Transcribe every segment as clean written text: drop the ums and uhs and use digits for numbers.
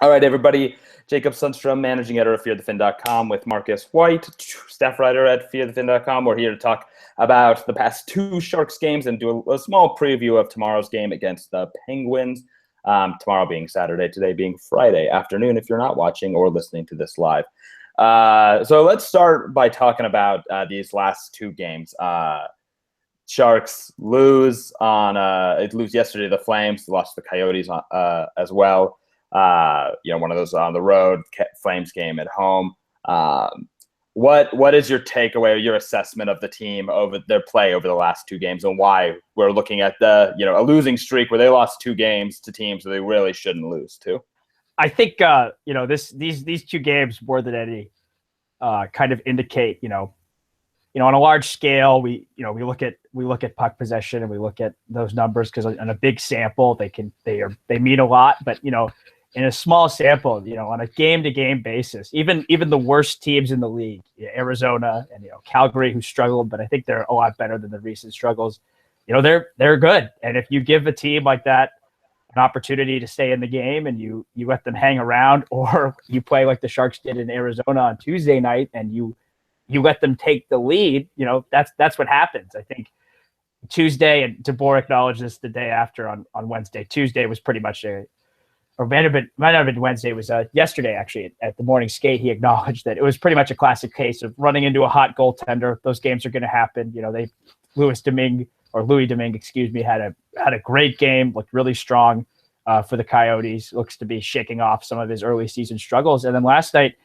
All right, everybody. Jacob Sundstrom, managing editor of fearthefin.com with Marcus White, staff writer at fearthefin.com. We're here to talk about the past two Sharks games and do a small preview of tomorrow's game against the Penguins. Tomorrow being Saturday, today being Friday afternoon if you're not watching or listening to this live. So let's start by talking about these last two games. Sharks lose yesterday to the Flames, lost to the Coyotes as well. One of those on the road, Flames game at home. What is your takeaway or your assessment of the team over their play over the last two games and why we're looking at a losing streak where they lost two games to teams that they really shouldn't lose to? I think these two games more than any kind of indicate on a large scale we look at puck possession and we look at those numbers because on a big sample they mean a lot, but in a small sample, on a game-to-game basis, even the worst teams in the league, Arizona and Calgary, who struggled, but I think they're a lot better than the recent struggles. They're good, and if you give a team like that an opportunity to stay in the game and you let them hang around, or you play like the Sharks did in Arizona on Tuesday night and you let them take the lead, that's what happens. I think Tuesday, and DeBoer acknowledged this the day after on Wednesday. Tuesday was pretty much might have been Wednesday. It was yesterday, actually, at the morning skate. He acknowledged that it was pretty much a classic case of running into a hot goaltender. Those games are going to happen. Louis Domingue, had a great game, looked really strong for the Coyotes. Looks to be shaking off some of his early season struggles. And then last night,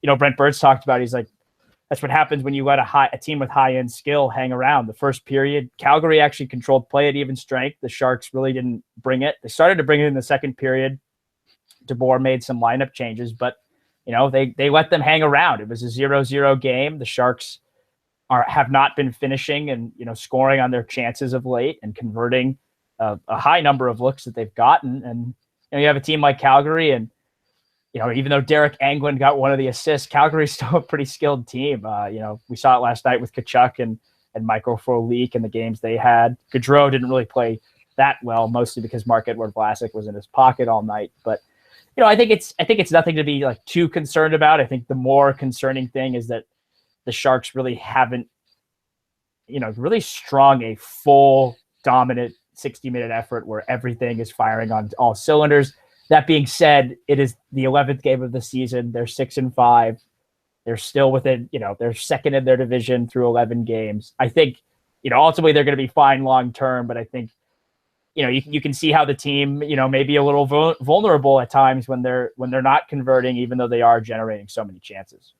Brent Burns talked about, he's like, that's what happens when you let a team with high-end skill hang around. The first period, Calgary actually controlled play at even strength. The Sharks really didn't bring it. They started to bring it in the second period. DeBoer made some lineup changes, but they let them hang around. It was a 0-0 game. The Sharks have not been finishing and scoring on their chances of late and converting a high number of looks that they've gotten. And you have a team like Calgary, and even though Derek Anglin got one of the assists, Calgary's still a pretty skilled team. We saw it last night with Tkachuk and Michael Frolik in the games they had. Gaudreau didn't really play that well, mostly because Marc-Edouard Vlasic was in his pocket all night, but. I think it's nothing to be like too concerned about. I think the more concerning thing is that the Sharks really haven't, really strung a full dominant 60-minute effort where everything is firing on all cylinders. That being said, it is the 11th game of the season. They're 6-5. They're still within, they're second in their division through 11 games. I think, ultimately they're going to be fine long term, but I think, you can see how the team, may be a little vulnerable at times when they're not converting, even though they are generating so many chances.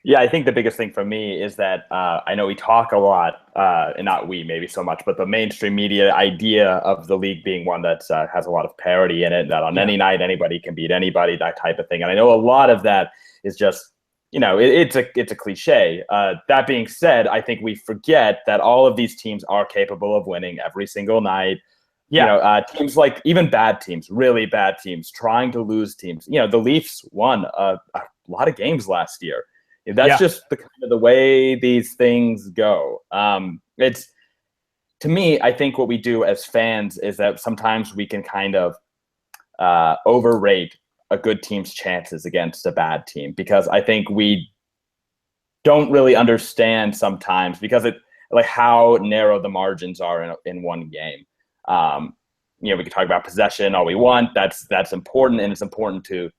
Yeah, I think the biggest thing for me is that I know we talk a lot, and not we maybe so much, but the mainstream media idea of the league being one that has a lot of parity in it, that on any night anybody can beat anybody, that type of thing. And I know a lot of that is just, it's a cliche. That being said, I think we forget that all of these teams are capable of winning every single night. Yeah. Teams like even bad teams, really bad teams, trying to lose teams. The Leafs won a lot of games last year. That's just the way these things go. It's, to me, I think what we do as fans is that sometimes we can kind of overrate a good team's chances against a bad team, because I think we don't really understand sometimes because how narrow the margins are in one game. We can talk about possession all we want. That's important, and it's important to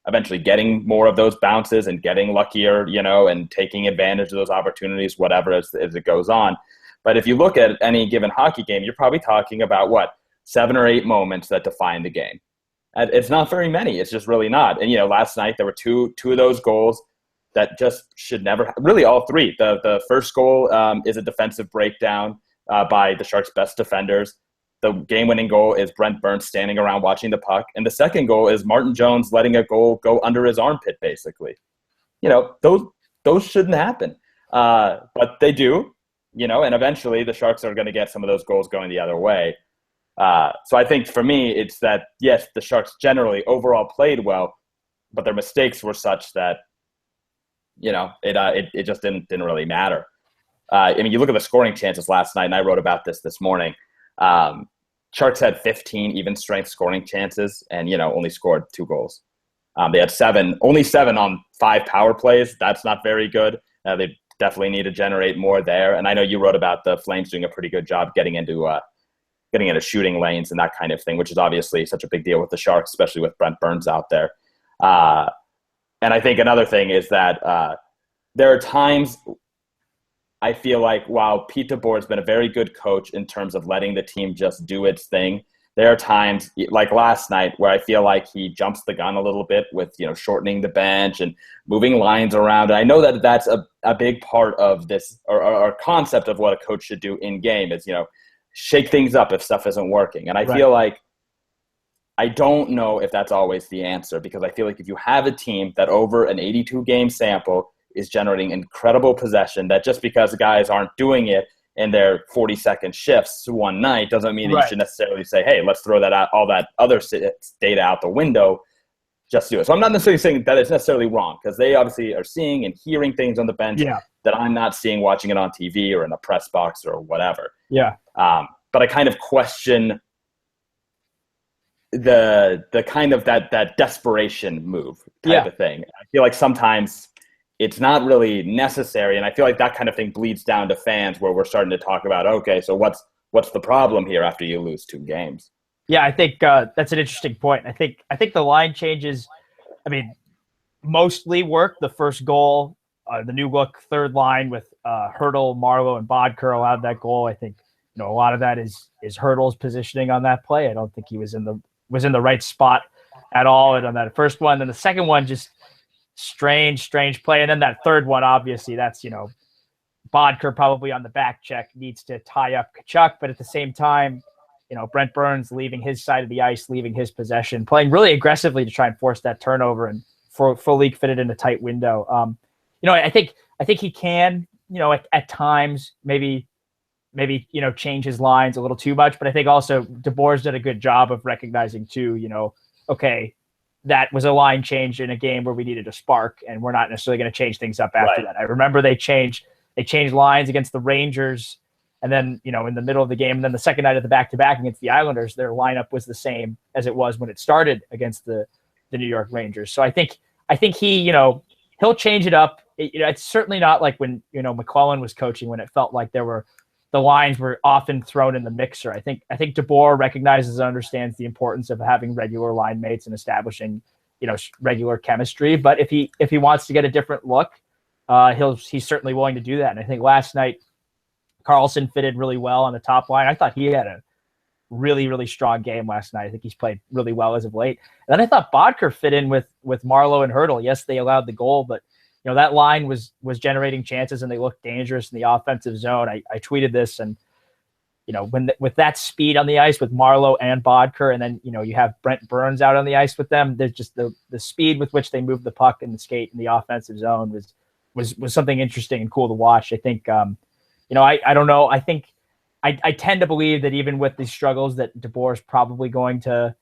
eventually getting more of those bounces and getting luckier, and taking advantage of those opportunities, whatever as it goes on. But if you look at any given hockey game, you're probably talking about 7 or 8 moments that define the game. It's not very many. It's just really not. And, last night there were two of those goals that just should never – really all three. The first goal is a defensive breakdown by the Sharks' best defenders. The game-winning goal is Brent Burns standing around watching the puck. And the second goal is Martin Jones letting a goal go under his armpit, basically. Those shouldn't happen. But they do, and eventually the Sharks are going to get some of those goals going the other way. So I think for me, it's that, yes, the Sharks generally overall played well, but their mistakes were such that, it just didn't really matter. You look at the scoring chances last night, and I wrote about this morning. Sharks had 15 even strength scoring chances and, only scored 2 goals. They had only 7 on 5 power plays. That's not very good. They definitely need to generate more there. And I know you wrote about the Flames doing a pretty good job getting into shooting lanes and that kind of thing, which is obviously such a big deal with the Sharks, especially with Brent Burns out there. And I think another thing is that there are times I feel like while Pete DeBoer has been a very good coach in terms of letting the team just do its thing, there are times like last night where I feel like he jumps the gun a little bit with, shortening the bench and moving lines around. And I know that that's a big part of this or concept of what a coach should do in game is, shake things up if stuff isn't working. And I feel like I don't know if that's always the answer, because I feel like if you have a team that over an 82-game sample is generating incredible possession, that just because guys aren't doing it in their 40-second shifts one night doesn't mean that you should necessarily say, hey, let's throw that out, all that other data out the window, just do it. So I'm not necessarily saying that it's necessarily wrong, because they obviously are seeing and hearing things on the bench that I'm not seeing watching it on TV or in a press box or whatever. Yeah. But I kind of question the kind of that desperation move type of thing. I feel like sometimes it's not really necessary, and I feel like that kind of thing bleeds down to fans, where we're starting to talk about, okay, so what's the problem here after you lose 2 games? Yeah, I think that's an interesting point. I think the line changes, mostly work. The first goal, the new look third line with Hertl, Marleau, and Bodker allowed that goal. I think a lot of that is Hertl's positioning on that play. I don't think he was in the right spot at all. And on that first one, then the second one, just strange play. And then that third one, obviously, that's Bodker probably on the back check needs to tie up Tkachuk, but at the same time, Brent Burns leaving his side of the ice, leaving his possession, playing really aggressively to try and force that turnover and fully fit it in a tight window. I think he can, at times maybe change his lines a little too much, but I think also DeBoer's did a good job of recognizing too, okay, that was a line change in a game where we needed a spark, and we're not necessarily going to change things up after that. I remember they changed lines against the Rangers, and then, in the middle of the game, and then the second night of the back-to-back against the Islanders, their lineup was the same as it was when it started against the New York Rangers. So I think he, he'll change it up. It's certainly not like when, McClellan was coaching, when it felt like the lines were often thrown in the mixer. I think DeBoer recognizes and understands the importance of having regular line mates and establishing, regular chemistry. But if he wants to get a different look, he's certainly willing to do that. And I think last night, Carlson fitted really well on the top line. I thought he had a really, really strong game last night. I think he's played really well as of late. And then I thought Bodker fit in with Marleau and Hertl. Yes, they allowed the goal, but that line was generating chances, and they looked dangerous in the offensive zone. I tweeted this, and with that speed on the ice with Marleau and Bodker, and then you have Brent Burns out on the ice with them, there's just the speed with which they move the puck and the skate in the offensive zone was something interesting and cool to watch. I think I don't know. I think I tend to believe that even with these struggles, that DeBoer is probably going to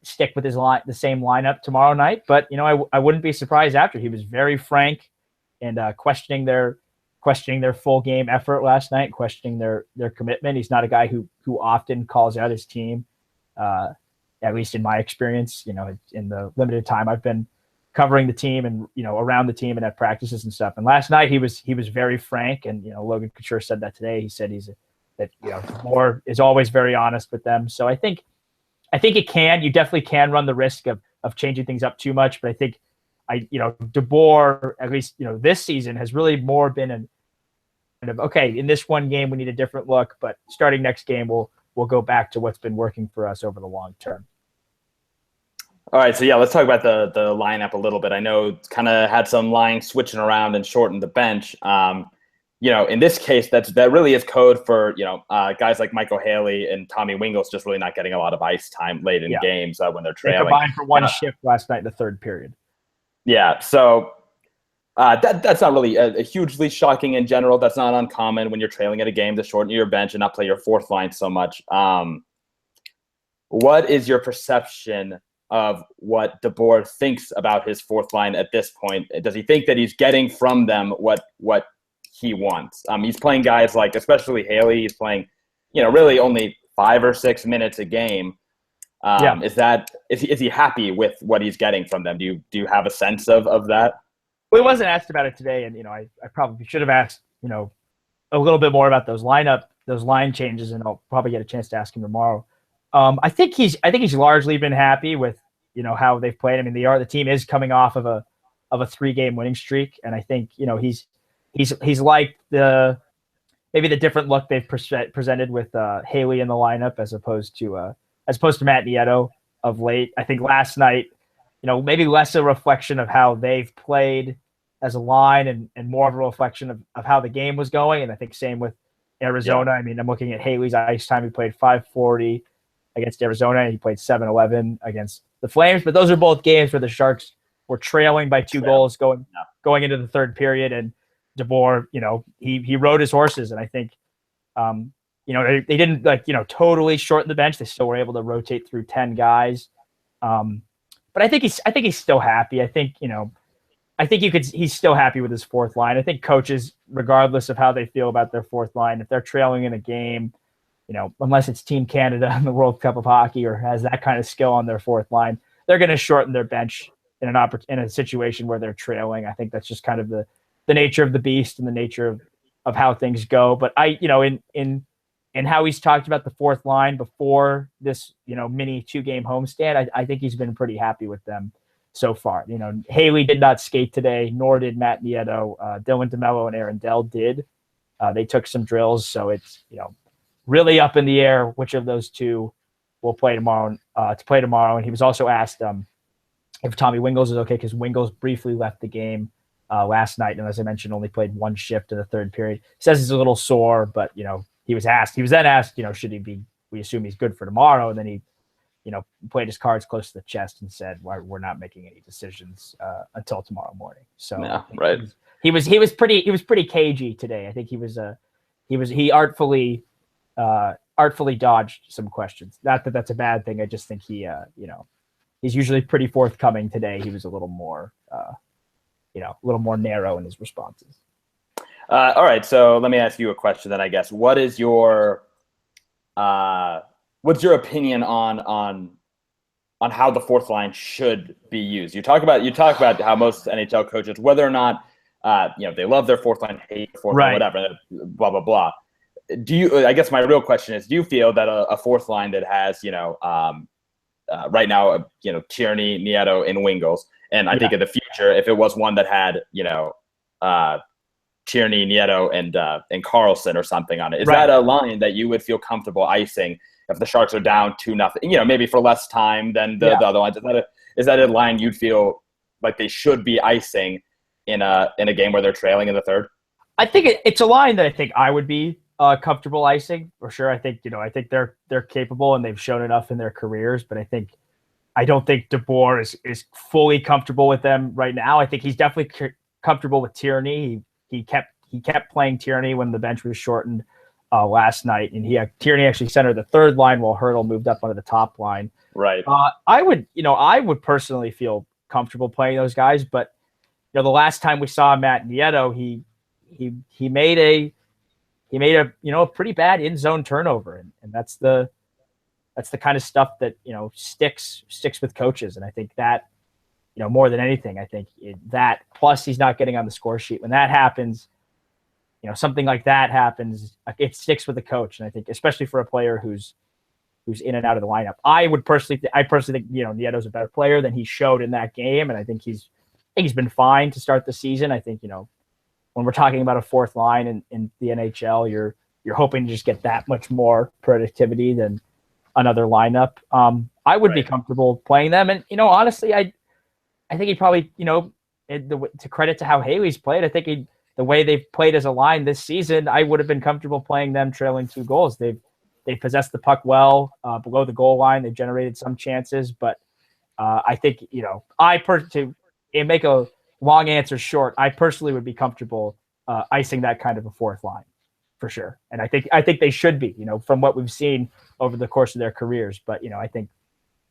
stick with the same lineup tomorrow night. But I wouldn't be surprised after. He was very frank and questioning their full game effort last night, questioning their commitment. He's not a guy who often calls out his team, at least in my experience. In the limited time I've been covering the team and around the team and at practices and stuff. And last night he was very frank. And Logan Couture said that today. He said DeBoer is always very honest with them. So I think you definitely can run the risk of changing things up too much. But I think DeBoer, at least, this season has really more been kind of, okay, in this one game, we need a different look, but starting next game, we'll go back to what's been working for us over the long term. All right. So let's talk about the lineup a little bit. I know it's kind of had some lines switching around and shortened the bench. In this case, that really is code for, guys like Michael Haley and Tommy Wingels just really not getting a lot of ice time late in games when they're trailing. They combined for one shift last night in the third period. Yeah. So that's not really a hugely shocking in general. That's not uncommon when you're trailing at a game to shorten your bench and not play your fourth line so much. What is your perception of what DeBoer thinks about his fourth line at this point? Does he think that he's getting from them what he wants? He's playing guys like, especially Haley, he's playing, really only 5 or 6 minutes a game. Is he happy with what he's getting from them? Do you have a sense of that? Well, he wasn't asked about it today, and I probably should have asked a little bit more about those line changes, and I'll probably get a chance to ask him tomorrow. I think he's largely been happy with how they've played. I mean, the team is coming off of a 3-game winning streak, and I think he's like maybe the different look they've presented with Haley in the lineup as opposed to Matt Nieto of late. I think last night, maybe less a reflection of how they've played as a line and more of a reflection of how the game was going. And I think same with Arizona. Yeah. I mean, I'm looking at Haley's ice time. He played 540 against Arizona, and he played 711 against the Flames. But those are both games where the Sharks were trailing by 2 goals going into the third period. And DeBoer, he rode his horses. And I think, they didn't totally shorten the bench. They still were able to rotate through 10 guys. But I think he's still happy. I think he's still happy with his fourth line. I think coaches, regardless of how they feel about their fourth line, if they're trailing in a game, unless it's Team Canada in the World Cup of Hockey or has that kind of skill on their fourth line, they're going to shorten their bench in a situation where they're trailing. I think that's just kind of the nature of the beast and the nature of how things go. But in how he's talked about the fourth line before this, mini 2-game homestand, I think he's been pretty happy with them so far. Haley did not skate today, nor did Matt Nieto. Dylan DeMello and Aaron Dell did. They took some drills, so it's really up in the air which of those two will play tomorrow. And he was also asked if Tommy Wingels is okay, because Wingels briefly left the game last night, and as I mentioned, only played 1 shift in the third period. He says he's a little sore, but he was then asked, should he be? We assume he's good for tomorrow, and then he played his cards close to the chest and said, "Well, we're not making any decisions until tomorrow morning." So yeah, right. He was pretty cagey today. I think he artfully dodged some questions. Not that that's a bad thing. I just think he's usually pretty forthcoming. Today he was a little more narrow in his responses. All right, so let me ask you a question then. I guess what's your opinion on how the fourth line should be used? You talk about how most NHL coaches, whether or not they love their fourth line, hate their fourth line, whatever, blah blah blah. I guess my real question is, do you feel that a fourth line that has right now Tierney, Nieto, and Wingels, and I think in the future, if it was one that had Tierney, Nieto, and Carlson or something on it, is that a line that you would feel comfortable icing if the Sharks are down 2-0? Maybe for less time than the other lines. Is that a line you'd feel like they should be icing in a game where they're trailing in the third? I think it's a line that I think I would be comfortable icing for sure. I think they're capable and they've shown enough in their careers, but I don't think DeBoer is fully comfortable with them right now. I think he's definitely comfortable with Tierney. He kept playing Tierney when the bench was shortened last night, and Tierney actually centered the third line while Hertl moved up onto the top line. Right. I would personally feel comfortable playing those guys, but the last time we saw Matt Nieto, he made a pretty bad in zone turnover, and that's the kind of stuff that sticks with coaches, and I think that. More than anything, I think that plus he's not getting on the score sheet. When that happens, something like that happens, it sticks with the coach. And I think, especially for a player who's in and out of the lineup, I personally think, Nieto's a better player than he showed in that game. And I think he's been fine to start the season. I think, when we're talking about a fourth line in the NHL, you're hoping to just get that much more productivity than another lineup. I would be comfortable playing them. And, honestly, I think he probably, to credit to how Haley's played, I think the way they've played as a line this season, I would have been comfortable playing them trailing 2 goals. They've possessed the puck well below the goal line. They've generated some chances, but I think, to make a long answer short, I personally would be comfortable icing that kind of a fourth line for sure. And I think they should be, from what we've seen over the course of their careers. But, I think,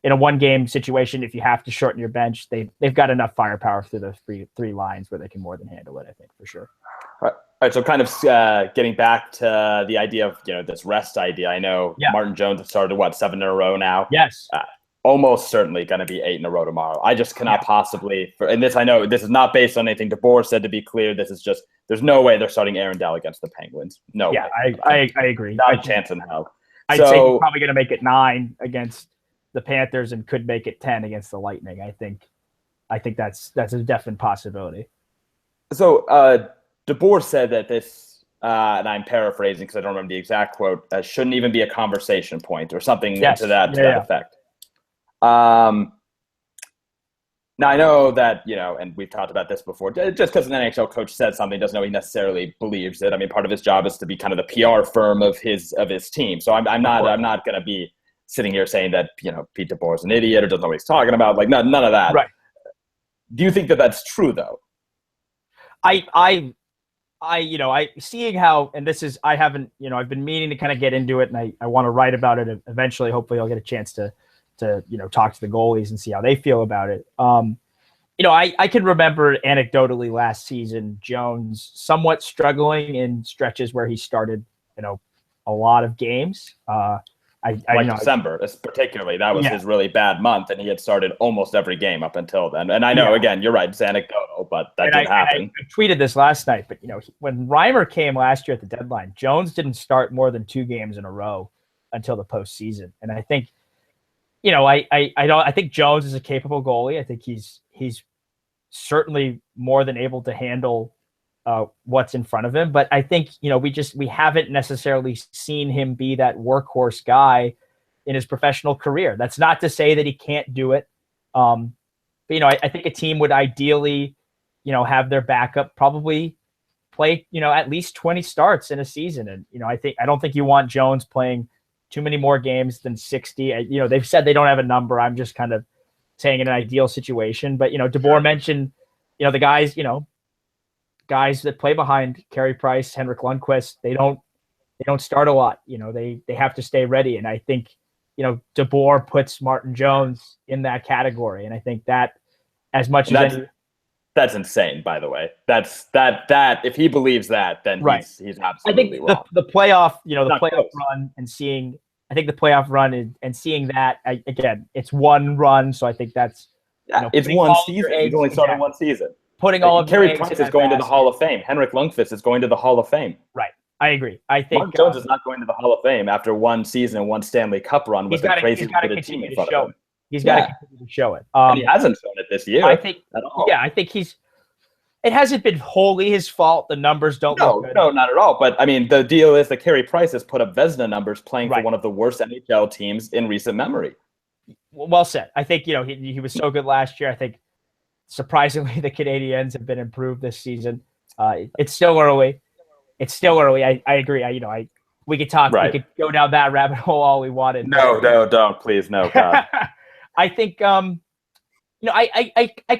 in a 1-game situation, if you have to shorten your bench, they've got enough firepower through the three lines where they can more than handle it, I think, for sure. All right, so kind of getting back to the idea of this rest idea. I know Martin Jones has started 7 in a row now. Yes. almost certainly going to be 8 in a row tomorrow. I just cannot possibly, and this, I know this is not based on anything DeBoer said, to be clear. This is just, there's no way they're starting Aaron Dell against the Penguins. No way. I agree. Not a chance in hell. I'd say he's probably going to make it 9 against the Panthers and could make it 10 against the Lightning. I think that's a definite possibility. So DeBoer said that this, and I'm paraphrasing because I don't remember the exact quote, shouldn't even be a conversation point or something to that effect. Now I know that, and we've talked about this before, just because an NHL coach said something doesn't know he necessarily believes it. I mean, part of his job is to be kind of the PR firm of his team. So I'm not going to be sitting here saying that, Pete DeBoer is an idiot or doesn't know what he's talking about. Like, none of that. Right. Do you think that that's true though? I seeing how, and this is, I haven't, I've been meaning to kind of get into it, and I want to write about it eventually. Hopefully I'll get a chance to talk to the goalies and see how they feel about it. I can remember anecdotally last season, Jones somewhat struggling in stretches where he started, a lot of games. December, particularly, that was his really bad month, and he had started almost every game up until then. And I know, again, you're right, it's anecdotal, but that did happen. I tweeted this last night, but when Reimer came last year at the deadline, Jones didn't start more than 2 games in a row until the postseason. And I think, I think Jones is a capable goalie. I think he's certainly more than able to handle what's in front of him. But I think, we haven't necessarily seen him be that workhorse guy in his professional career. That's not to say that he can't do it. But, I think a team would ideally, have their backup probably play, at least 20 starts in a season. And, I don't think you want Jones playing too many more games than 60. They've said they don't have a number. I'm just kind of saying in an ideal situation. But, DeBoer mentioned, the guys that play behind Carey Price, Henrik Lundqvist, they don't start a lot. They have to stay ready. And I think, DeBoer puts Martin Jones in that category. And I think that as much as that's insane, by the way. That if he believes that, then he's absolutely wrong. The playoff, playoff run and seeing, I think the playoff run and seeing that, again, it's one run. So I think that's, it's one season. He's only started one season. Putting all of Carey Price is going to the Hall of Fame. Henrik Lundqvist is going to the Hall of Fame. Right. I agree. I think Mark Jones is not going to the Hall of Fame after one season and one Stanley Cup run with a crazy good team in front of him. He's got to continue to show it. And he hasn't shown it this year. I think at all. Yeah, I think it hasn't been wholly his fault. The numbers don't look good. No, not at all. But I mean, the deal is that Carey Price has put up Vezina numbers playing for one of the worst NHL teams in recent memory. Well said. I think, he was so good last year. I think surprisingly the Canadiens have been improved this season. It's still early. I agree. We could talk. We could go down that rabbit hole all we wanted. No, don't, please, no. God. I think, I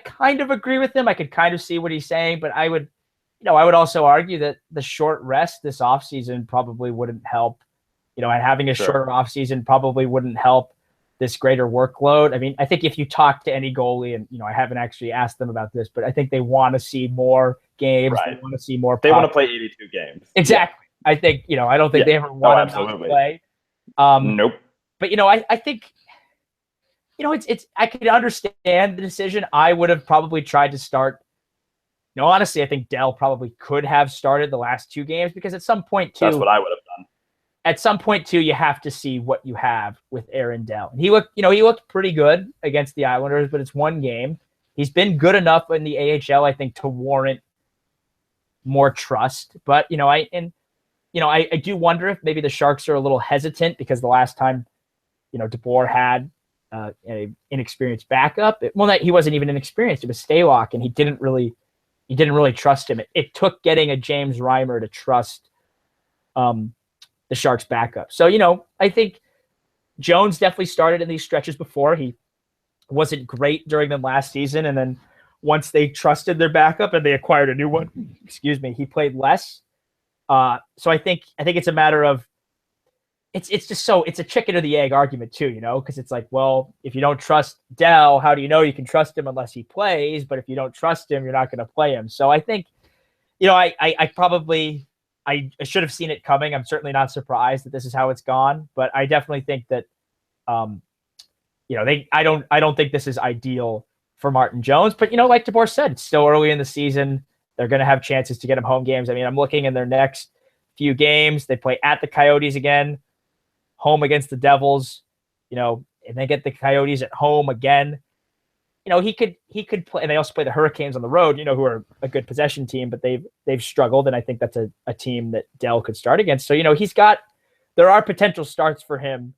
kind of agree with him. I could kind of see what he's saying, but I would also argue that the short rest this offseason probably wouldn't help. And having a shorter offseason probably wouldn't help this greater workload. I mean, I think if you talk to any goalie, and I haven't actually asked them about this, but I think they want to see more games. Right. They want to see more. They want to play 82 games. Exactly. Yeah. I think I don't think they ever want to play. Nope. But I think it's I could understand the decision. I would have probably tried to start. Honestly, I think Dell probably could have started the last 2 games because at some point too. That's what I would have done. At some point too, you have to see what you have with Aaron Dell. And he looked pretty good against the Islanders, but it's one game. He's been good enough in the AHL, I think, to warrant more trust. But I do wonder if maybe the Sharks are a little hesitant because the last time, DeBoer had an inexperienced backup. He wasn't even inexperienced. It was Stalock, and he didn't really trust him. It took getting a James Reimer to trust the Sharks backup. So, I think Jones definitely started in these stretches before. He wasn't great during them last season. And then once they trusted their backup and they acquired a new one, he played less. So I think it's a matter of, it's a chicken or the egg argument too, because it's like, well, if you don't trust Dell, how do you know you can trust him unless he plays? But if you don't trust him, you're not going to play him. So I think, I should have seen it coming. I'm certainly not surprised that this is how it's gone, but I definitely think that, I don't think this is ideal for Martin Jones, but like DeBoer said, it's still early in the season. They're going to have chances to get him home games. I mean, I'm looking in their next few games. They play at the Coyotes again, home against the Devils, and they get the Coyotes at home again. He could play, and they also play the Hurricanes on the road, who are a good possession team, but they've struggled, and I think that's a team that Dell could start against. So, there are potential starts for him,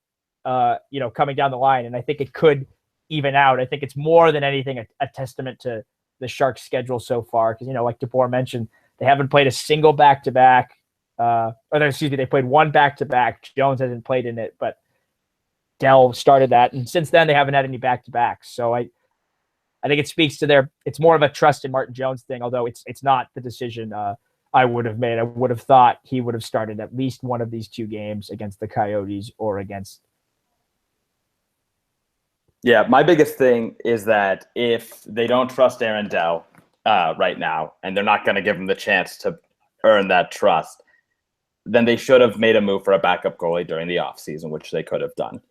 coming down the line, and I think it could even out. I think it's more than anything a testament to the Sharks' schedule so far, because like DeBoer mentioned, they haven't played a single back-to-back. They played one back-to-back. Jones hasn't played in it, but Dell started that, and since then they haven't had any back-to-backs. So I think it speaks to it's more of a trust in Martin Jones thing, although it's not the decision I would have made. I would have thought he would have started at least one of these two games against the Coyotes or against. Yeah, my biggest thing is that if they don't trust Aaron Dell right now, and they're not going to give him the chance to earn that trust, then they should have made a move for a backup goalie during the offseason, which they could have done.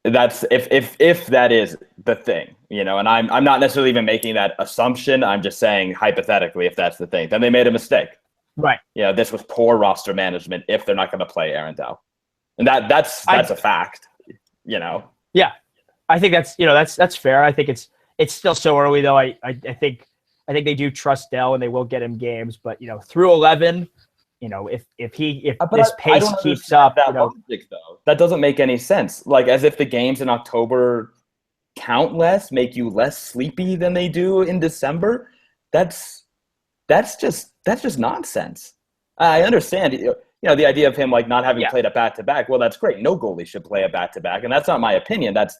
That's if that is the thing, and I'm not necessarily even making that assumption. I'm just saying hypothetically, if that's the thing, then they made a mistake. Right. This was poor roster management if they're not going to play Aaron Dell, and that's a fact. Yeah, I think that's fair. I think it's still so early though. I think they do trust Dell and they will get him games, but through 11. If this pace keeps up, logic, though, that doesn't make any sense. Like, as if the games in October count less, make you less sleepy than they do in December. That's just nonsense. I understand, the idea of him not having played a back-to-back. Well, that's great. No goalie should play a back-to-back, and that's not my opinion. That's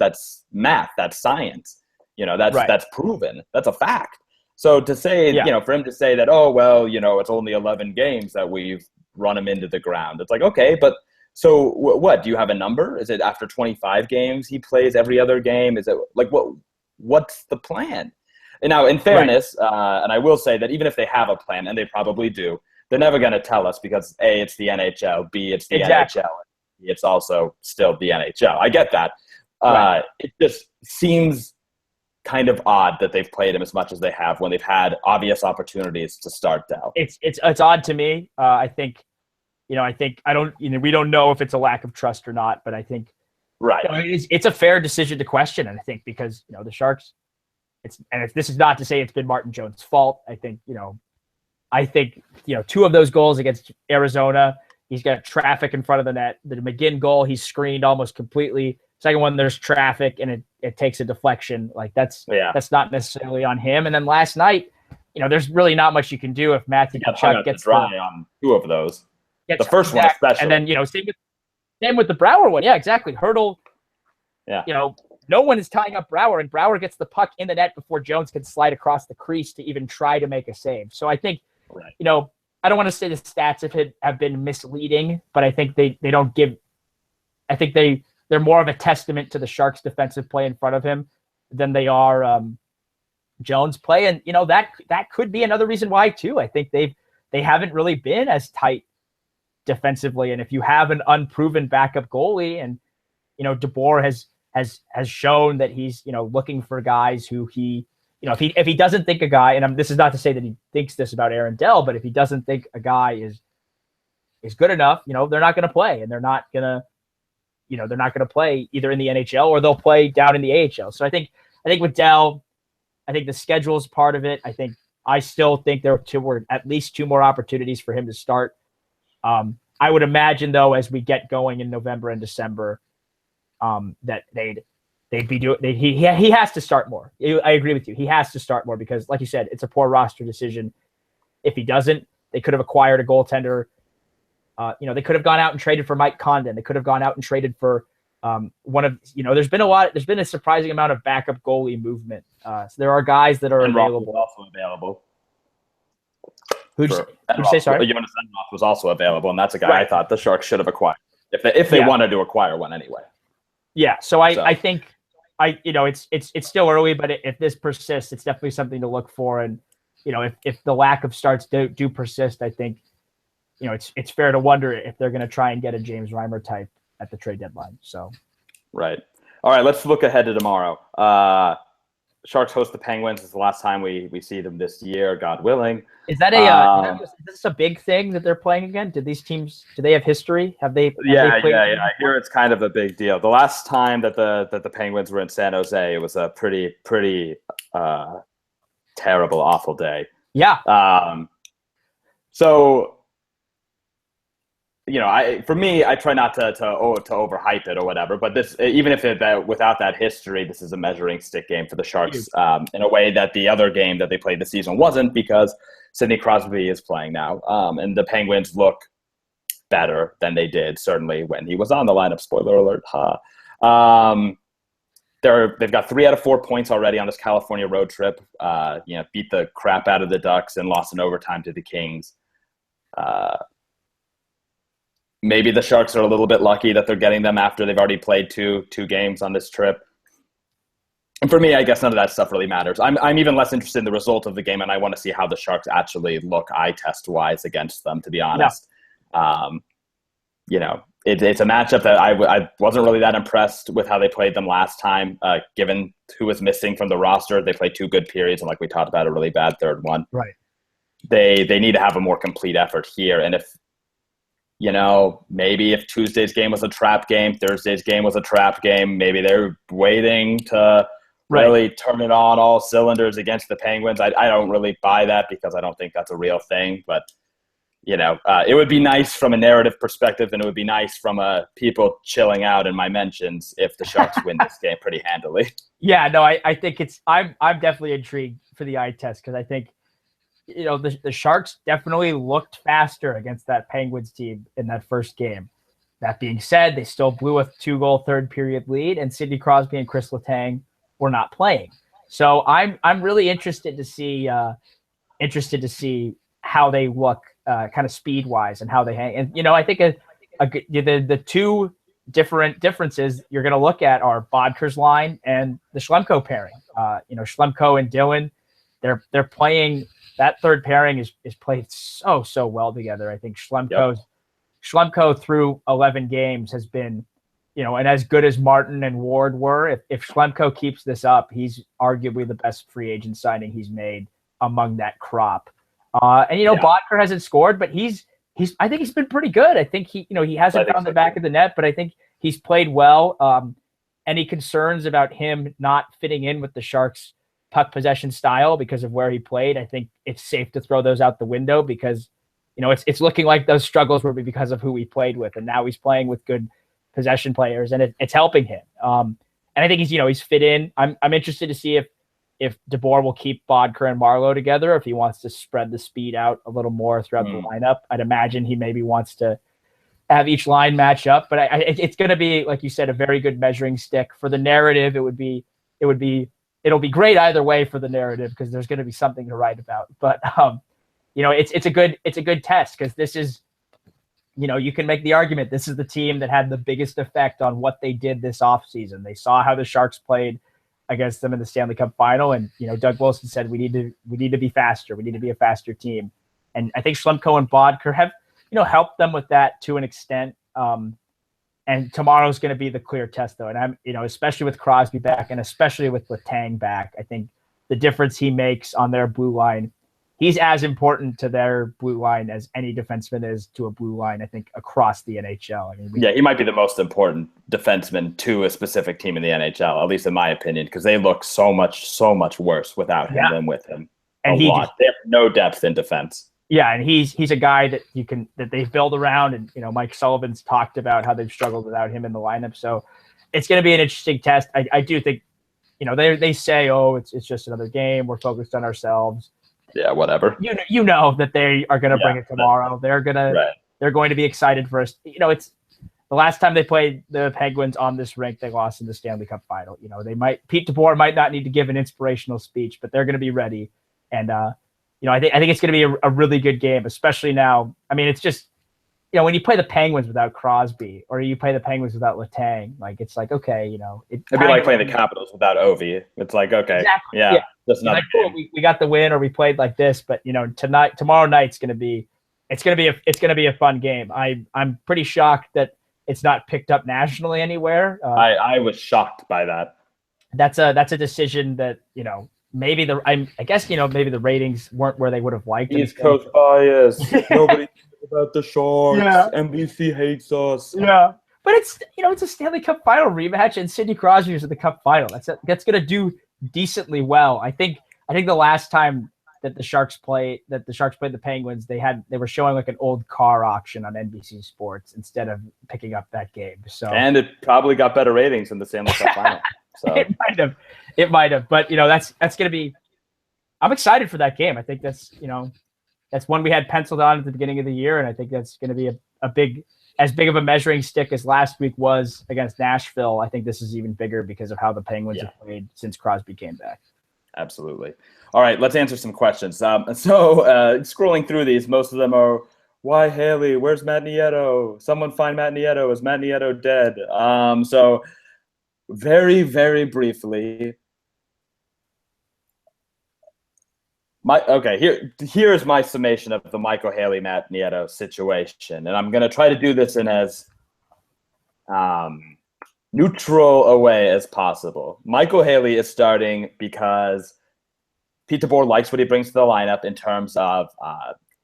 math. That's science. That's proven. That's a fact. So to say, for him to say that, oh, well, it's only 11 games that we've run him into the ground. It's like, okay, but so what? Do you have a number? Is it after 25 games he plays every other game? Is it what's the plan? And now, in fairness, and I will say that even if they have a plan, and they probably do, they're never going to tell us because A, it's the NHL, B, it's the NHL, it's also still the NHL. I get that. It just seems kind of odd that they've played him as much as they have when they've had obvious opportunities to start Dell. It's odd to me. I think we don't know if it's a lack of trust or not, but I think it's a fair decision to question. And I think because the Sharks, if this is not to say it's been Martin Jones' fault. I think two of those goals against Arizona, he's got traffic in front of the net. The McGinn goal, he's screened almost completely. Second one, there's traffic and it takes a deflection. That's not necessarily on him. And then last night, there's really not much you can do if Matthew Tkachuk gets dry on two of those. The first one especially. And then, same with the Brouwer one. Yeah, exactly. Hurdle. Yeah. No one is tying up Brouwer, and Brouwer gets the puck in the net before Jones can slide across the crease to even try to make a save. So I think, I don't want to say the stats have been misleading, but I think they don't give – I think they're more of a testament to the Sharks' defensive play in front of him than they are Jones' play. And, that could be another reason why, too. I think they haven't really been as tight defensively. And if you have an unproven backup goalie and, DeBoer has shown that he's, looking for guys who he, if he doesn't think a guy, and this is not to say that he thinks this about Aaron Dell, but if he doesn't think a guy is good enough, they're not going to play, and they're not going to play either in the NHL or they'll play down in the AHL. So I think with Dell, I think the schedule is part of it. I still think there were at least two more opportunities for him to start. I would imagine though, as we get going in November and December, that they'd be doing. He has to start more. I agree with you. He has to start more because, like you said, it's a poor roster decision. If he doesn't, they could have acquired a goaltender. They could have gone out and traded for Mike Condon. They could have gone out and traded for one of. There's been a surprising amount of backup goalie movement. So there are guys that are available. Also available. Who'd you say? Sorry, Jonas Enroth was also available, and that's a guy I thought the Sharks should have acquired if they wanted to acquire one anyway. Yeah, so I think it's still early, but if this persists, it's definitely something to look for. And if the lack of starts do persist, I think it's fair to wonder if they're going to try and get a James Reimer type at the trade deadline. So Right. All right, let's look ahead to tomorrow. Sharks host the Penguins. It's the last time we see them this year, God willing. Is this a big thing that they're playing again? Do they have history? Have they played? I hear it's kind of a big deal. The last time that the Penguins were in San Jose, it was a pretty terrible, awful day. Yeah. So, for me, I try not to overhype it or whatever. But this, even if without that history, this is a measuring stick game for the Sharks in a way that the other game that they played this season wasn't, because Sidney Crosby is playing now, and the Penguins look better than they did certainly when he was on the lineup. Spoiler alert! They've got 3 out of 4 points already on this California road trip. Beat the crap out of the Ducks and lost in overtime to the Kings. Maybe the Sharks are a little bit lucky that they're getting them after they've already played two games on this trip. And for me, I guess none of that stuff really matters. I'm even less interested in the result of the game, and I want to see how the Sharks actually look eye test wise against them, to be honest. Yeah. It's a matchup that I wasn't really that impressed with how they played them last time, given who was missing from the roster. They played 2 good periods, and like we talked about, a really bad third one. Right. They need to have a more complete effort here. And if maybe if Tuesday's game was a trap game, Thursday's game was a trap game, maybe they're waiting to really turn it on all cylinders against the Penguins. I don't really buy that, because I don't think that's a real thing. But, it would be nice from a narrative perspective, and it would be nice from people chilling out in my mentions if the Sharks win this game pretty handily. Yeah, no, I think I'm definitely intrigued for the eye test, because I think, the Sharks definitely looked faster against that Penguins team in that first game. That being said, they still blew a 2-goal third period lead, and Sidney Crosby and Chris Letang were not playing. So I'm really interested to see how they look kind of speed wise and how they hang. And I think the 2 different differences you're going to look at are Bodker's line and the Schlemko pairing. Schlemko and Dylan, they're playing. That third pairing is played so well together. I think Schlemko through 11 games has been, and as good as Martin and Ward were, if Schlemko keeps this up, he's arguably the best free agent signing he's made among that crop. Bodker hasn't scored, but I think he's been pretty good. I think he hasn't found the back of the net, but I think he's played well. Any concerns about him not fitting in with the Sharks' puck possession style because of where he played, I think it's safe to throw those out the window, because it's looking like those struggles were because of who he played with, and now he's playing with good possession players, and it's helping him. And I think he's fit in. I'm interested to see if DeBoer will keep Bodker and Marlowe together, if he wants to spread the speed out a little more throughout the lineup. I'd imagine he maybe wants to have each line match up, but it's going to be, like you said, a very good measuring stick for the narrative. It'll be great either way for the narrative, because there's going to be something to write about. But it's a good test, because this is, you can make the argument this is the team that had the biggest effect on what they did this offseason. They saw how the Sharks played against them in the Stanley Cup final, and Doug Wilson said we need to be faster. We need to be a faster team, and I think Schlemko and Bodker have helped them with that to an extent. And tomorrow's going to be the clear test, though. And I'm, especially with Crosby back, and especially with Letang back, I think the difference he makes on their blue line, he's as important to their blue line as any defenseman is to a blue line, I think, across the NHL. He might be the most important defenseman to a specific team in the NHL, at least in my opinion, because they look so much worse without him than with him. And they have no depth in defense. Yeah, and he's a guy that that they've built around, and Mike Sullivan's talked about how they've struggled without him in the lineup. So it's going to be an interesting test. I do think, they say, it's just another game. We're focused on ourselves. Yeah, whatever. You know that they are going to bring it tomorrow. They're going to be excited for us. It's the last time they played the Penguins on this rink, they lost in the Stanley Cup final. Pete DeBoer might not need to give an inspirational speech, but they're going to be ready. And I think it's going to be a really good game, especially now. It's just, when you play the Penguins without Crosby, or you play the Penguins without Letang, it's like, okay, it'd be like playing the Capitals without Ovi. It's like, okay, exactly. Yeah. That's not cool. We got the win, or we played like this, but tomorrow night's going to be, it's going to be a fun game. I'm pretty shocked that it's not picked up nationally anywhere. I was shocked by that. That's a decision that, maybe I guess, maybe the ratings weren't where they would have liked. East Coast bias. Nobody cares about the Sharks. Yeah. NBC hates us. Yeah. But it's a Stanley Cup final rematch, and Sidney Crosby was in the Cup final. That's going to do decently well. I think the last time that the Sharks played the Penguins, they were showing like an old car auction on NBC Sports instead of picking up that game. So, and it probably got better ratings in the Stanley Cup final. So it might have. But that's going to be. I'm excited for that game. I think that's one we had penciled on at the beginning of the year, and I think that's going to be as big of a measuring stick as last week was against Nashville. I think this is even bigger because of how the Penguins have played since Crosby came back. Absolutely. All right, let's answer some questions. Scrolling through these, most of them are, why Haley? Where's Matt Nieto? Someone find Matt Nieto. Is Matt Nieto dead? So very, very briefly, here's my summation of the Michael Haley, Matt Nieto situation. And I'm going to try to do this in as neutral a way as possible. Michael Haley is starting because Pete DeBoer likes what he brings to the lineup in terms of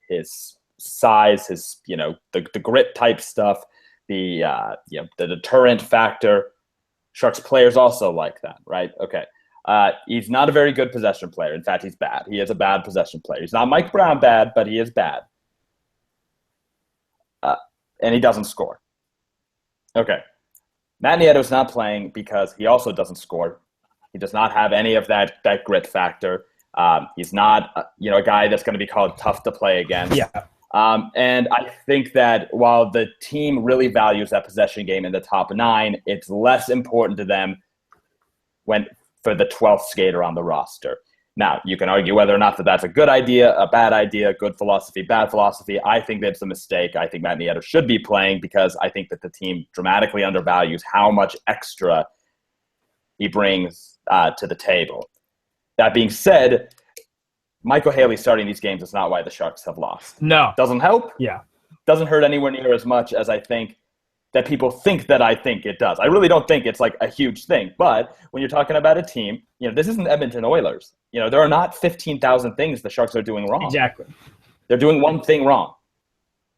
his size, his the grit type stuff, the deterrent factor. Sharks players also like that, right? Okay. He's not a very good possession player. In fact, he's bad. He is a bad possession player. He's not Mike Brown bad, but he is bad. And he doesn't score. Okay. Matt Nieto's not playing because he also doesn't score. He does not have any of that grit factor. He's not, a guy that's going to be called tough to play against. Yeah. And I think that while the team really values that possession game in the top 9, it's less important to them for the 12th skater on the roster. Now, you can argue whether or not that's a good idea, a bad idea, good philosophy, bad philosophy. I think that's a mistake. I think Matt Nieto should be playing because I think that the team dramatically undervalues how much extra he brings to the table. That being said, Michael Haley starting these games is not why the Sharks have lost. No. Doesn't help. Yeah. Doesn't hurt anywhere near as much as I think that people think that I think it does. I really don't think it's like a huge thing. But when you're talking about a team, this isn't Edmonton Oilers. There are not 15,000 things the Sharks are doing wrong. Exactly. They're doing one thing wrong.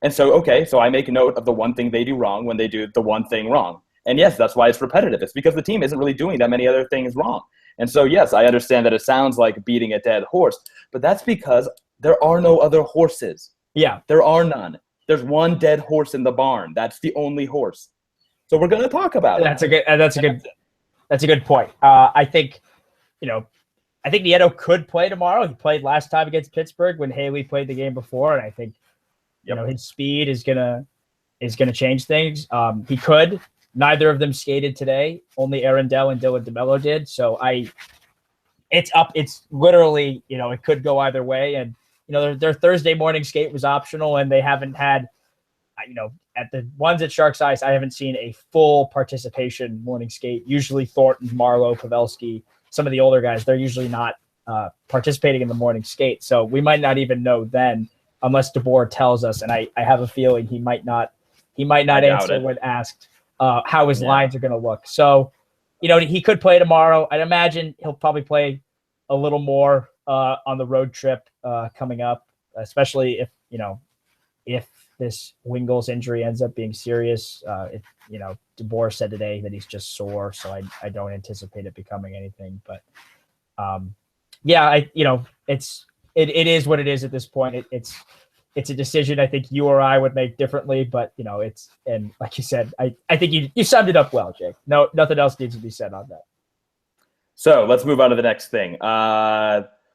And so I make note of the one thing they do wrong when they do the one thing wrong. And yes, that's why it's repetitive. It's because the team isn't really doing that many other things wrong. And so, yes, I understand that it sounds like beating a dead horse, but that's because there are no other horses. Yeah. There are none. There's one dead horse in the barn. That's the only horse. So we're going to talk about it. That's a good point. I think Nieto could play tomorrow. He played last time against Pittsburgh when Haley played the game before, and I think his speed is gonna change things. He could. Neither of them skated today. Only Aaron Dell and Dylan DeMello did. So it's literally, it could go either way. And, their Thursday morning skate was optional, and they haven't had, at the ones at Sharks Ice, I haven't seen a full participation morning skate. Usually Thornton, Marlowe, Pavelski, some of the older guys, they're usually not participating in the morning skate. So we might not even know then unless DeBoer tells us. And I have a feeling he might not answer when asked how his lines are going to look. So, he could play tomorrow. I'd imagine he'll probably play a little more on the road trip coming up, especially if this Wingles injury ends up being serious. DeBoer said today that he's just sore, so I don't anticipate it becoming anything. But it is what it is at this point. It's a decision I think you or I would make differently, but and like you said, I think you summed it up well, Jake. No, nothing else needs to be said on that. So let's move on to the next thing.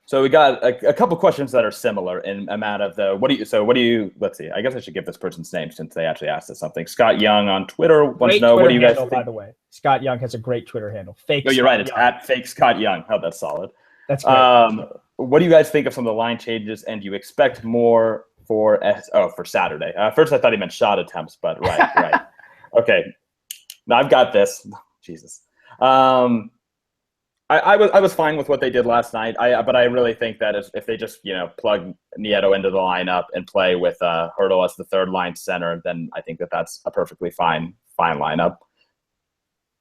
So we got a couple questions that are similar in amount of let's see. I guess I should give this person's name since they actually asked us something. Scott Young on Twitter wants to know what do you guys think? By the way, Scott Young has a great Twitter handle. You're right. It's at fake Scott Young. Oh, that's solid. That's great. What do you guys think of some of the line changes, and do you expect more for Saturday? First, I thought he meant shot attempts, but right. Okay, now I've got this. Jesus. I was fine with what they did last night. But I really think that if they just plug Nieto into the lineup and play with Hertl as the third line center, then I think that's a perfectly fine fine lineup.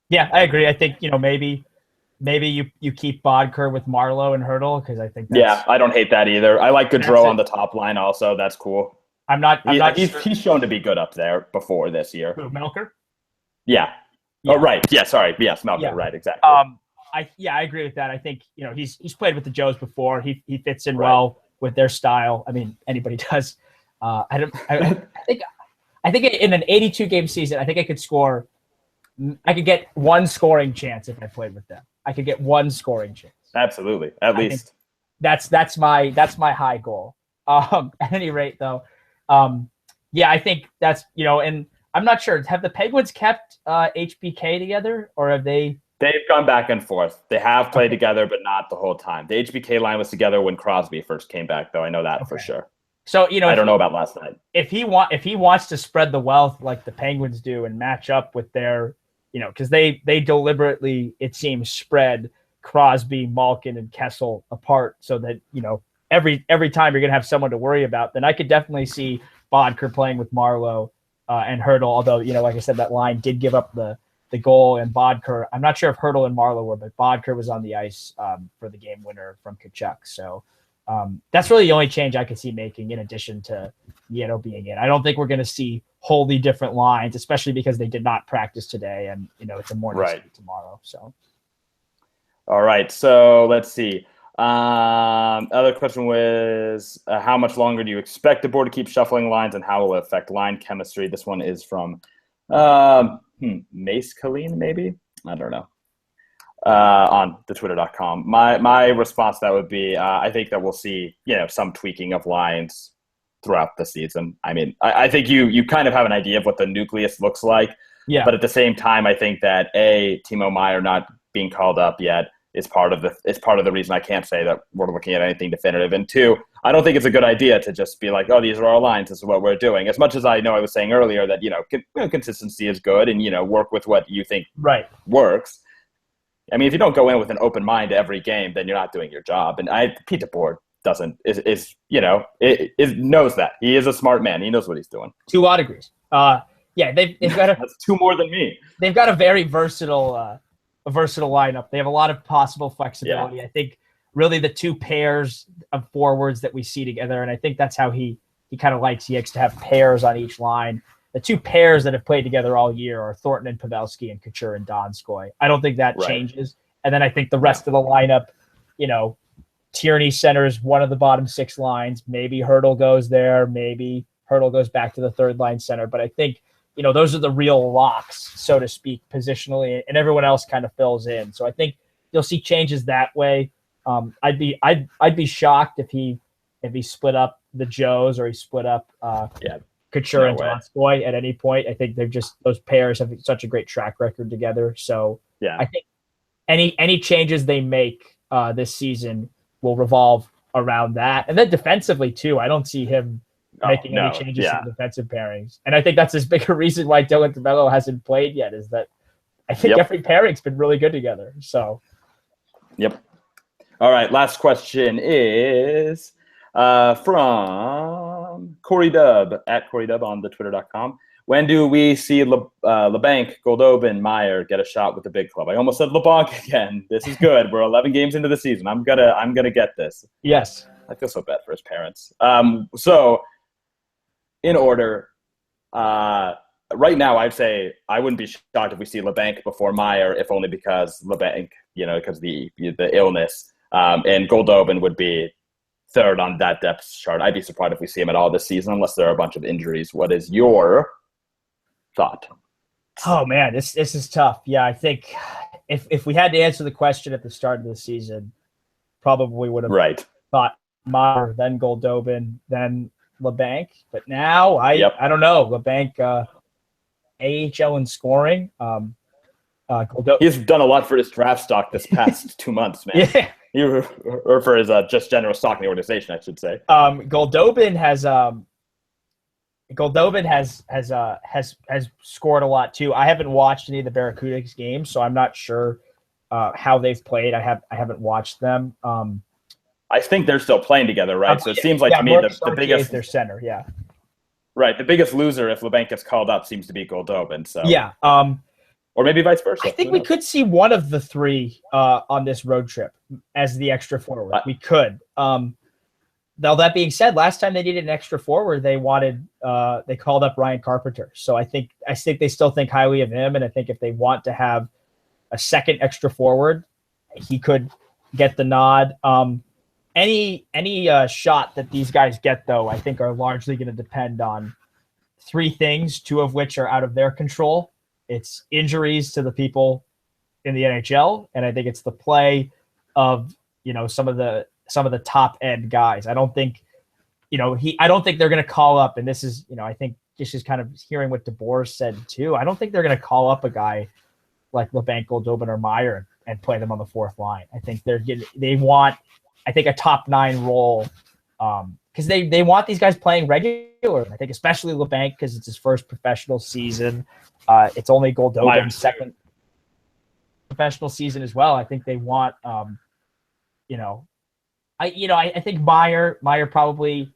Yeah, I agree. I think, maybe you keep Bodker with Marlowe and Hurdle, because I think that's, I don't hate that either. I like Gaudreau on the top line also. That's cool. He's shown to be good up there before this year. Who, Melker? Yeah. Oh, right. Yeah, sorry. Yes, Melker. Yeah. Right, exactly. I agree with that. I think, he's played with the Joes before. He fits in well with their style. I mean, anybody does. I think in an 82 game season, I think I could get one scoring chance if I played with them. I could get one scoring chance. Absolutely. At least. That's my high goal. At any rate though, I think that's, and I'm not sure. Have the Penguins kept HBK together, or have they? They've gone back and forth. They have played together, but not the whole time. The HBK line was together when Crosby first came back, though. I know that for sure. So, I don't know about last night. If he wants to spread the wealth like the Penguins do and match up with their, because they deliberately, it seems, spread Crosby, Malkin, and Kessel apart so that, every time you're going to have someone to worry about, then I could definitely see Bodker playing with Marlowe and Hurdle. Although, like I said, that line did give up the goal, and Bodker, I'm not sure if Hurdle and Marlowe were, but Bodker was on the ice for the game winner from Tkachuk. So that's really the only change I could see making, in addition to Nieto being in. I don't think we're going to see wholly different lines, especially because they did not practice today, and it's a morning skate tomorrow. So, all right. So let's see. Other question was, how much longer do you expect the board to keep shuffling lines, and how will it affect line chemistry? This one is from Mace Colleen, maybe? I don't know. On the twitter.com. My response to that would be, I think that we'll see, some tweaking of lines throughout the season. I mean, I think you kind of have an idea of what the nucleus looks like. Yeah. But at the same time, I think that Timo Meier not being called up yet is part of the reason I can't say that we're looking at anything definitive. And two, I don't think it's a good idea to just be like, oh, these are our lines, this is what we're doing. As much as I know I was saying earlier that, consistency is good, and, work with what you think works. I mean, if you don't go in with an open mind to every game, then you're not doing your job. And Pete DeBoer knows that. He is a smart man. He knows what he's doing. 2 odd degrees. They've got that's 2 more than me. They've got a very versatile lineup. They have a lot of possible flexibility. Yeah. I think really the 2 pairs of forwards that we see together, and I think that's how he kind of likes to have pairs on each line. The 2 pairs that have played together all year are Thornton and Pavelski, and Couture and Donskoy. I don't think that changes. And then I think the rest of the lineup, Tierney centers one of the bottom 6 lines. Maybe Hurdle goes there. Maybe Hurdle goes back to the 3rd line center. But I think, those are the real locks, so to speak, positionally, and everyone else kind of fills in. So I think you'll see changes that way. I'd be shocked if he split up the Joes, or he split up Couture and Donskoy at any point. I think those pairs have such a great track record together. So I think any changes they make this season will revolve around that. And then defensively too, I don't see him making any changes to the defensive pairings. And I think that's as big a reason why Dylan DeMello hasn't played yet, is that I think every pairing's been really good together. So Yep. All right, last question is from Corey Dub, at Corey Dub on the twitter.com. When do we see LeBanc, Goldobin, Meyer get a shot with the big club? I almost said LeBanc again. This is good. We're 11 games into the season. I'm gonna get this. Yes. I feel so bad for his parents. So, in order, right now I'd say I wouldn't be shocked if we see LeBanc before Meyer, if only because LeBanc, because the illness, and Goldobin would be 3rd on that depth chart. I'd be surprised if we see him at all this season, unless there are a bunch of injuries. What is your thought? Oh man, this is tough. Yeah, I think if we had to answer the question at the start of the season, probably would have thought Meyer, then Goldobin, then LeBanc. But now I don't know. LeBanc, AHL in scoring. He's done a lot for his draft stock this past 2 months, man. Yeah. Or for his just general stock in the organization, I should say. Goldobin has scored a lot too. I haven't watched any of the Barracudas games, so I'm not sure how they've played. I haven't watched them. I think they're still playing together, right? So it seems like to me the biggest, their center, Right. The biggest loser if Labanc gets called up seems to be Goldobin. So Yeah. Or maybe vice versa. I think we could see one of the three on this road trip as the extra forward. We could. Now, that being said, last time they needed an extra forward, they called up Ryan Carpenter. So I think they still think highly of him, and I think if they want to have a second extra forward, he could get the nod. Any shot that these guys get, though, I think are largely going to depend on three things, two of which are out of their control. It's injuries to the people in the NHL, and I think it's the play of some of the top end guys. I don't think they're going to call up, and this is I think this is kind of hearing what DeBoer said too. I don't think they're going to call up a guy like Labanc, Goldobin, or Meyer and play them on the fourth line. I think they want a top 9 role because they want these guys playing regular. I think especially Labanc because it's his first professional season. It's only Goldobin's second professional season as well. I think they want I think Meyer probably.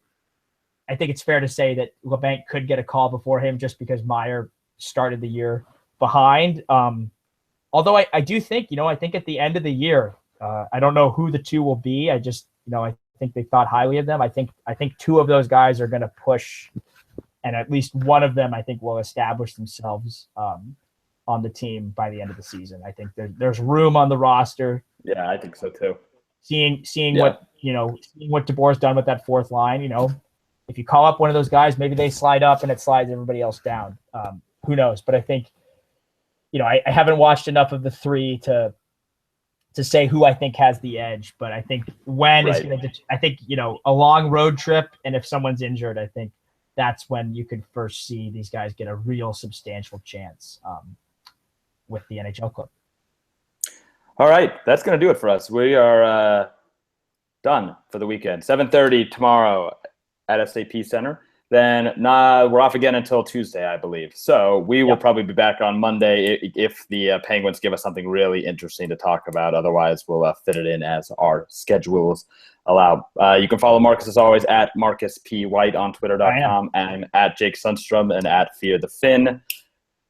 I think it's fair to say that Labanc could get a call before him just because Meyer started the year behind. Although I do think I think at the end of the year, I don't know who the two will be. I just I think they thought highly of them. I think two of those guys are going to push, and at least one of them I think will establish themselves on the team by the end of the season. I think there's room on the roster. Yeah, I think so too. Seeing what what DeBoer's done with that fourth line, if you call up one of those guys, maybe they slide up and it slides everybody else down. Who knows? But I think, I haven't watched enough of the three to say who I think has the edge. But I think is going to. I think a long road trip, and if someone's injured, I think that's when you could first see these guys get a real substantial chance with the NHL club. All right, that's going to do it for us. We are done for the weekend. 7:30 tomorrow at SAP Center. Then we're off again until Tuesday, I believe. So we will probably be back on Monday if the Penguins give us something really interesting to talk about. Otherwise, we'll fit it in as our schedules allow. You can follow Marcus, as always, at Marcus P. White on Twitter.com and at Jake Sundstrom and at Fear the Fin.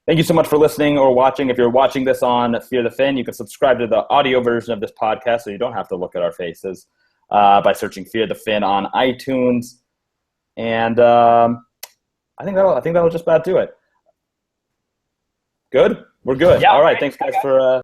Thank you so much for listening or watching. If you're watching this on Fear the Fin, you can subscribe to the audio version of this podcast so you don't have to look at our faces by searching Fear the Fin on iTunes. And I think that'll just about do it. Good? We're good. Yeah, all right. Thanks, guys, for